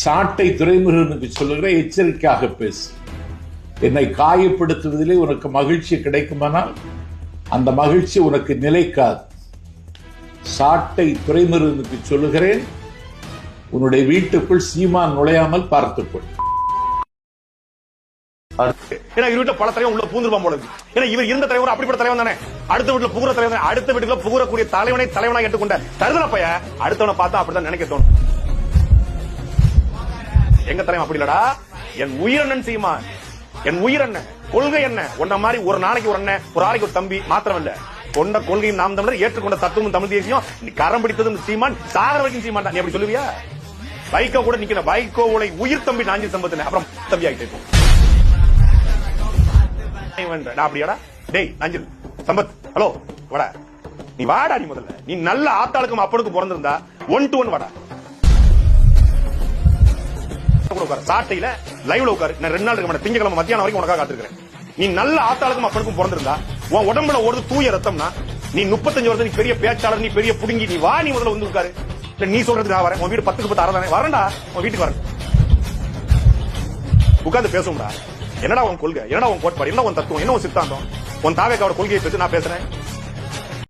சாட்டை துரைமுருகனுக்கு சொல்லுகிற எச்சரிக்கையாக பேசு. என்னை காயப்படுத்துவதிலே உனக்கு மகிழ்ச்சி கிடைக்குமானால் அந்த மகிழ்ச்சி உனக்கு நிலைக்காது. சாட்டை துரைமுருகனுக்கு சொல்லுகிறேன், உன்னுடைய வீட்டுக்குள் சீமான் நுழையாமல் பார்த்துக்கொள். வீட்டுல பல தலைவன் உள்ள பூந்துருப்பான் போல இருக்கு. ஏன்னா இவர் இருந்த தலைவர் அப்படிப்பட்ட தலைவன் தானே. அடுத்த வீட்டுல புகுற தலைவன், அடுத்த வீட்டுல புகுறக்கூடிய தலைவனை ஏற்றுக்கொண்ட தருதல பைய அடுத்தவனை பார்த்தா அப்படிதான் நினைக்க தோணும். எங்க தலைவன் அப்படி இல்லடா, என் உயிரண்ணன் சீமான், என் உயிரண்ணன், கொள்கை என்ன ஒன்ன மாதிரி ஒரு நாளைக்கு ஒரு அண்ணன், ஒரு நாளைக்கு ஒரு தம்பி மாத்திரம் இல்ல, கொண்ட கொள்கையும் நாம் தமிழர், ஏற்றுக்கொண்ட தத்துவம் தமிழ் தேசியம், கரம் பிடித்ததும் சீமான், சாகர வரைக்கும் சீமான். நீ அப்படி சொல்லுவியா? வைகோ கூட நிக்கிற வைகோவுடைய உயிர் தம்பி நாஞ்சி சம்பத்தின அப்புறம் தம்பி ஆகிட்டு இருக்கும். அப்படியாடா டேய் நாஞ்சில் சம்பத், ஹலோ வாடா, நீ வாடா, நீ முதல்ல நீ நல்ல ஆத்தாளுக்கும் அப்பனுக்கும் பிறந்திருந்தா 1 to 1 வாடா. சாட்டையில லைவ்ல உட்காரு. நான் 2 நாள் இருக்க மாட்டேன், திங்கக்கிழமை மத்தியானம் வரைக்கும் உனக்காக காத்திருக்கிறேன். நீ நல்ல ஆத்தாளுக்கும் அப்பனுக்கும் பிறந்திருந்தா, உன் உடம்புல ஓடுது தூய ரத்தம்னா, நீ 35 வருஷம், நீ பெரிய பேச்சாளர், நீ பெரிய புடுங்கி, நீ வா, நீ முதல்ல வந்து உட்காரு. நீ சொல்றதுக்கு நான் வரேன். உன் வீடு 10க்கு 10 அறதானே, வரேன்டா, உன் வீட்டுக்கு வரேன், உட்கார்ந்து பேசுவோம்டா. என்னடா உன் கொள்கை, என்னடா உன் கோட்பாடு, என்ன உன் தத்துவம், என்ன உன் சித்தாந்தம், உன் தாவேக்காவோட கொள்கையை பேசி நான் பேசுறேன்.